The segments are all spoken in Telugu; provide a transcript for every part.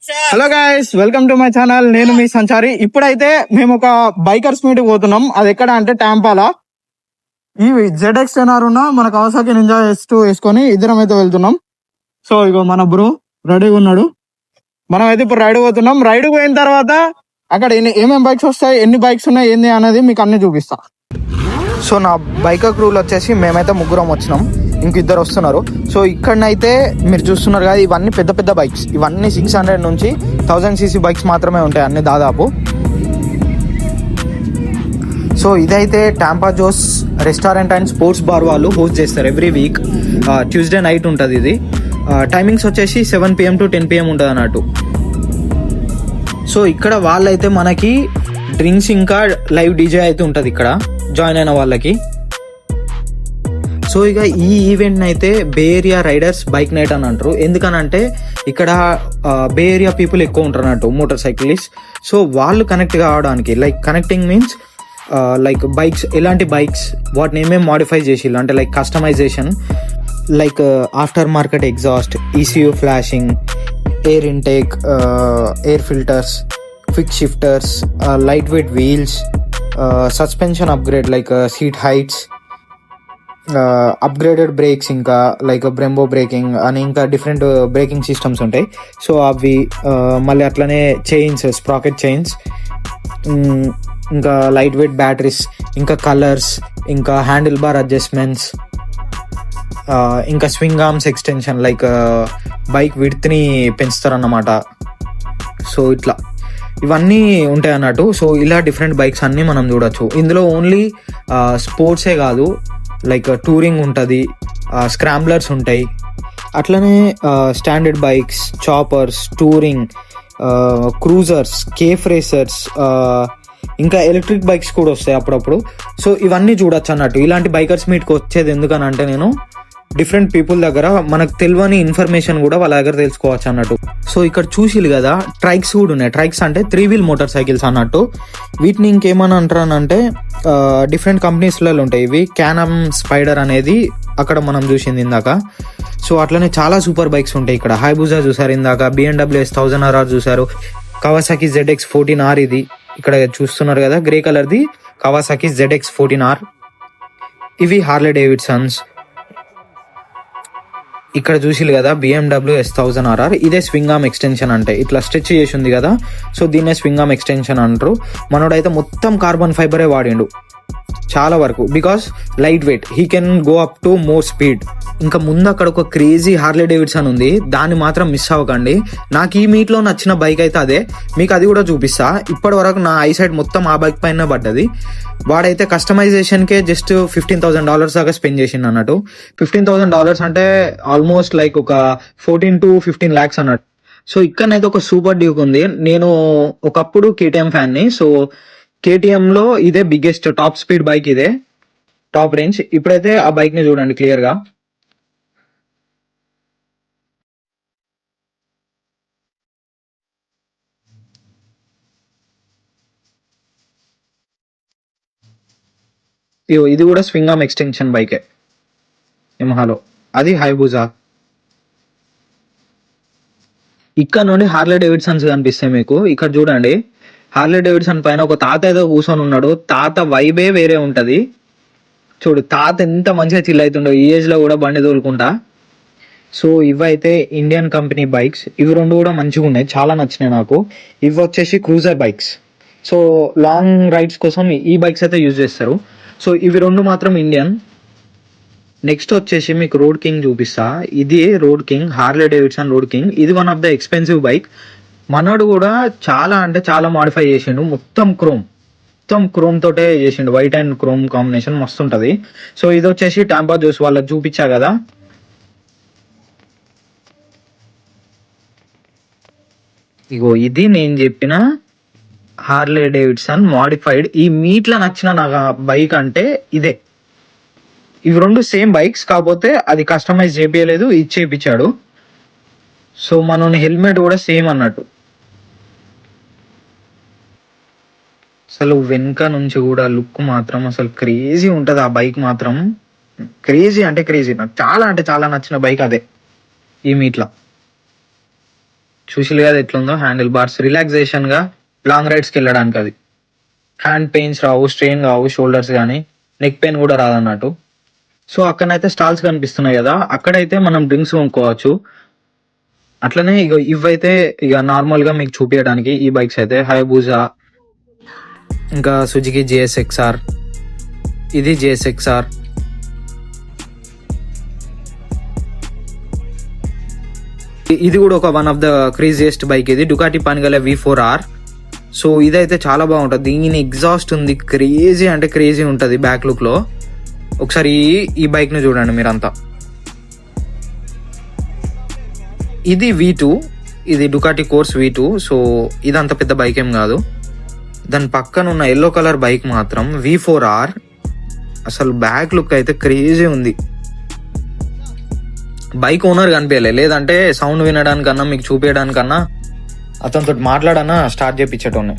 Hello guys, welcome to my channel. నేను మీ సంచారి. ఇప్పుడైతే మేము ఒక బైకర్స్ మీట్ పోతున్నాం. అది ఎక్కడ అంటే టాంపాలా. ఈ ZX10R ఉన్న మన కవాసాకి నింజా S2 వేసుకొని ఇద్దరం అయితే వెళ్తున్నాం. సో ఇగో మన బ్రో రెడీగా ఉన్నాడు. మనం అయితే ఇప్పుడు రైడ్ పోతున్నాం. రైడ్ పోయిన తర్వాత అక్కడ ఏమేమి బైక్స్ వస్తాయి, ఎన్ని బైక్స్ ఉన్నాయి, ఏంది అనేది మీకు అన్ని చూపిస్తా. సో నా బైకర్ క్రూలు వచ్చేసి మేమైతే ముగ్గురం వచ్చినాం, ఇంక ఇద్దరు వస్తున్నారు. సో ఇక్కడనైతే మీరు చూస్తున్నారు కదా, ఇవన్నీ పెద్ద పెద్ద బైక్స్. ఇవన్నీ 600 నుంచి 1000cc బైక్స్ మాత్రమే ఉంటాయి అన్ని దాదాపు. సో ఇదైతే Tampa Joe's restaurant and sports bar వాళ్ళు హోస్ట్ చేస్తారు ఎవ్రీ వీక్. ట్యూస్డే నైట్ ఉంటుంది ఇది. టైమింగ్స్ వచ్చేసి 7 PM to 10 PM ఉంటుంది అన్నట్టు. సో ఇక్కడ వాళ్ళైతే మనకి డ్రింక్స్ ఇంకా లైవ్ డీజే అయితే ఉంటుంది ఇక్కడ జాయిన్ అయిన వాళ్ళకి. సో ఇక ఈ ఈవెంట్ అయితే బే ఏరియా రైడర్స్ బైక్ నైట్ అని అంటారు. ఎందుకనంటే ఇక్కడ బే ఏరియా పీపుల్ ఎక్కువ ఉంటారు అన్నట్టు, మోటార్ సైకిలిస్ట్. సో వాళ్ళు కనెక్ట్ కావడానికి, like connecting means like bikes, ఎలాంటి బైక్స్ వాటిని ఏమేమి మాడిఫై చేసిళ్ళు అంటే like customisation, like after market exhaust, ECU flashing, air intake, air filters, quick shifters, light weight wheels, suspension upgrade like seat heights, upgraded brakes, ఇంకా లైక్ బ్రెంబో బ్రేకింగ్ అని ఇంకా డిఫరెంట్ బ్రేకింగ్ సిస్టమ్స్ ఉంటాయి. సో అవి మళ్ళీ అట్లనే చైన్స్, స్ప్రాకెట్ చైన్స్, ఇంకా లైట్ వెయిట్ బ్యాటరీస్, ఇంకా కలర్స్, ఇంకా హ్యాండిల్ బార్ అడ్జస్ట్మెంట్స్, ఇంకా swing arms extension, like bike విడ్త్ని పెంచుతారన్నమాట. సో ఇట్లా ఇవన్నీ ఉంటాయి అన్నట్టు. సో ఇలా డిఫరెంట్ బైక్స్ అన్నీ మనం చూడొచ్చు. ఇందులో ఓన్లీ స్పోర్ట్సే కాదు, లైక్ టూరింగ్ ఉంటుంది, స్క్రాంబ్లర్స్ ఉంటాయి, అట్లనే standard bikes, choppers, touring, cruisers, cafe racers, ఇంకా ఎలక్ట్రిక్ బైక్స్ కూడా వస్తాయి అప్పుడప్పుడు. సో ఇవన్నీ చూడొచ్చు అన్నట్టు. ఇలాంటి బైకర్స్ మీట్కి వచ్చేది ఎందుకని అంటే, నేను డిఫరెంట్ పీపుల్ దగ్గర మనకు తెలియని ఇన్ఫర్మేషన్ కూడా వాళ్ళ దగ్గర తెలుసుకోవచ్చు అన్నట్టు. సో ఇక్కడ చూసిలు కదా, ట్రైక్స్ కూడా ఉన్నాయి. ట్రైక్స్ అంటే 3 wheel మోటార్ సైకిల్స్ అన్నట్టు. వీటిని ఇంకేమని అంటారనంటే డిఫరెంట్ కంపెనీస్లలో ఉంటాయి ఇవి. క్యానమ్ స్పైడర్ అనేది అక్కడ మనం చూసింది ఇందాక. సో అట్లనే చాలా సూపర్ బైక్స్ ఉంటాయి ఇక్కడ. హైబుజా చూసారు ఇందాక, BMW S1000RR చూసారు, కవాసాకి ZX14R ఇది ఇక్కడ చూస్తున్నారు కదా, గ్రే కలర్ది కవాసాకి ZX14R. ఇవి హార్లీ డేవిడ్సన్స్. ఇక్కడ చూసిలు కదా BMW S1000RR, ఇదే స్వింగ్ ఆర్మ్ ఎక్స్టెన్షన్ అంటే ఇట్లా స్ట్రెచ్ చేసి ఉంది కదా. సో దీన్నే స్వింగ్ ఆర్మ్ ఎక్స్టెన్షన్ అంటారు. మనోడైతే మొత్తం కార్బన్ ఫైబరే వాడిండు చాలా వరకు, because light weight, he can go up to more speed. ఇంకా ముందు అక్కడ ఒక క్రేజీ హార్లీ డేవిడ్సన్ ఉంది, దాన్ని మాత్రం మిస్ అవ్వకండి. నాకు ఈ మీట్లో నచ్చిన బైక్ అయితే అదే, మీకు అది కూడా చూపిస్తా. ఇప్పటి వరకు నా ఐసైడ్ మొత్తం ఆ బైక్ పైన పడ్డది. వాడైతే కస్టమైజేషన్కే జస్ట్ $15,000 దాకా స్పెండ్ చేసిండు అన్నట్టు. $15,000 అంటే ఆల్మోస్ట్ లైక్ ఒక 14 to 15 lakhs అన్నట్టు. సో ఇక్కడనైతే ఒక సూపర్ డ్యూక్ ఉంది. నేను ఒకప్పుడు KTM ఫ్యాన్ని. సో KTMలో ఇదే బిగ్గెస్ట్ టాప్ స్పీడ్ బైక్, ఇదే టాప్ రేంజ్. ఇప్పుడైతే ఆ బైక్ ని చూడండి క్లియర్ గా. ఇది కూడా స్వింగ్ ఆర్మ్ ఎక్స్టెన్షన్ బైకే యమహాలో, అది హైబుజా. ఇక్కడ నుండి హార్లీ డేవిడ్సన్స్ కనిపిస్తాయి మీకు. ఇక్కడ చూడండి, హార్లీ డేవిడ్సన్ పైన ఒక తాత ఏదో కూర్చొని ఉన్నాడు. తాత వైబే వేరే ఉంటది. చూడు తాత ఎంత మంచిగా చిల్ అవుతుండో ఈ ఏజ్ లో కూడా బండి తోలుకుంటా. సో ఇవైతే ఇండియన్ కంపెనీ బైక్స్. ఇవి రెండు కూడా మంచిగా ఉన్నాయి, చాలా నచ్చినాయి నాకు. ఇవి వచ్చేసి cruiser bikes. So long rides కోసం ఈ బైక్స్ అయితే యూజ్ చేస్తారు. సో ఇవి రెండు మాత్రం ఇండియన్. నెక్స్ట్ వచ్చేసి మీకు రోడ్ కింగ్ చూపిస్తా. ఇది road king, Harley Davidson road king. ఇది one of the expensive bike. మనోడు కూడా చాలా అంటే చాలా మాడిఫై చేసిండు. మొత్తం క్రోమ్ తోటే చేసిండు, వైట్ అండ్ క్రోమ్ కాంబినేషన్ మస్తు ఉంటది. సో ఇది వచ్చేసి టాంపా జోస్ వాళ్ళకి చూపించా కదా. ఇగో ఇది నేను చెప్పిన హార్లీ డేవిడ్సన్ మాడిఫైడ్. ఈ మీట్లో నచ్చిన నాకు బైక్ అంటే ఇదే. ఇవి రెండు సేమ్ బైక్స్, కాకపోతే అది కస్టమైజ్ చేపించలేదు, ఇది చేపించాడు. సో మన హెల్మెట్ కూడా సేమ్ అన్నట్టు. అసలు వెనుక నుంచి కూడా లుక్ మాత్రం అసలు క్రేజీ ఉంటుంది ఆ బైక్ మాత్రం. క్రేజీ అంటే క్రేజీ. నాకు చాలా అంటే చాలా నచ్చిన బైక్ అదే ఈ మీట్లో. చూసిలు కదా ఎట్లుందో హ్యాండిల్ బార్స్, రిలాక్సేషన్ గా లాంగ్ రైడ్స్ కి వెళ్ళడానికి. అది హ్యాండ్ పెయిన్స్ రావు, స్ట్రెయిన్ కావు, షోల్డర్స్ కానీ నెక్ పెయిన్ కూడా రాదన్నట్టు. సో అక్కడైతే స్టాల్స్ కనిపిస్తున్నాయి కదా, అక్కడైతే మనం డ్రింక్స్ కొనుక్కోవచ్చు. అట్లనే ఇక ఇవైతే ఇక నార్మల్ గా మీకు చూపించడానికి ఈ బైక్స్ అయితే హయబూజా, ఇంకా సుజుకి జిఎస్ఎక్స్ఆర్, ఇది జిఎస్ఎక్స్ఆర్. ఇది కూడా ఒక one of the craziest bike, ఇది డుకాటి పానిగల V4R. సో ఇదైతే చాలా బాగుంటుంది. దీని ఎగ్జాస్ట్ ఉంది, క్రేజీ అంటే క్రేజీ ఉంటుంది బ్యాక్ లుక్ లో. ఒకసారి ఈ బైక్ ని చూడండి మీరంతా. ఇది V2, ఇది డుకాటి కోర్స్ V2. సో ఇదంత పెద్ద బైక్ ఏం కాదు. దాని పక్కన ఉన్న ఎల్లో కలర్ బైక్ మాత్రం V4R. అసలు బ్యాక్ లుక్ అయితే క్రేజీ ఉంది. బైక్ ఓనర్ కనిపించలే, లేదంటే సౌండ్ వినడానికన్నా మీకు చూపించడానికన్నా అతనితో మాట్లాడన్నా స్టార్ట్ చేయించటోనే.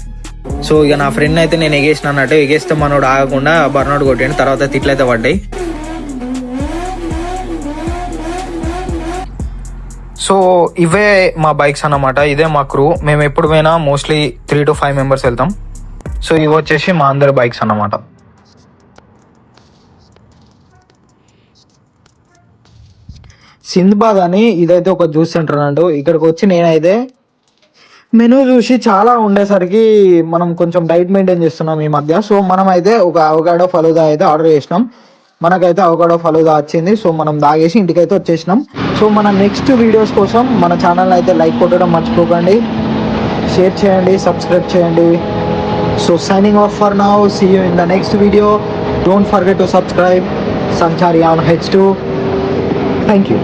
సో ఇక నా ఫ్రెండ్ అయితే నేను ఎగేసిన అన్నట్టు, ఎగేస్తే మనోడు ఆగకుండా బర్నౌట్ కొట్టాడు. తర్వాత తిట్లయితే పడ్డాయి. సో ఇవే మా బైక్స్ అన్నమాట, ఇదే మా క్రూ. మేము ఎప్పుడు పోయినా మోస్ట్లీ 3 to 5 మెంబర్స్ వెళ్తాం. సో ఇవి వచ్చేసి మా అందరి బైక్స్ అన్నమాట. సింద్బాద్ అని ఇదైతే ఒక జ్యూస్ సెంటర్ అన్నట్టు. ఇక్కడికి వచ్చి నేనైతే మెనూ చూసి చాలా ఉండేసరికి మనం కొంచెం డైట్ మెయింటైన్ చేస్తున్నాం ఈ మధ్య. సో మనం అయితే ఒక అవకాడో ఫలూదా అయితే ఆర్డర్ చేసినాం. మనకైతే అవకాడో ఫలూదా వచ్చింది. సో మనం దాగేసి ఇంటికైతే వచ్చేసినాం. సో మన నెక్స్ట్ వీడియోస్ కోసం మన ఛానల్ అయితే లైక్ కొట్టడం మర్చిపోకండి, షేర్ చేయండి, సబ్స్క్రైబ్ చేయండి. So signing off for now, see you in the next video. Don't forget to subscribe Sanchari on H2. Thank you.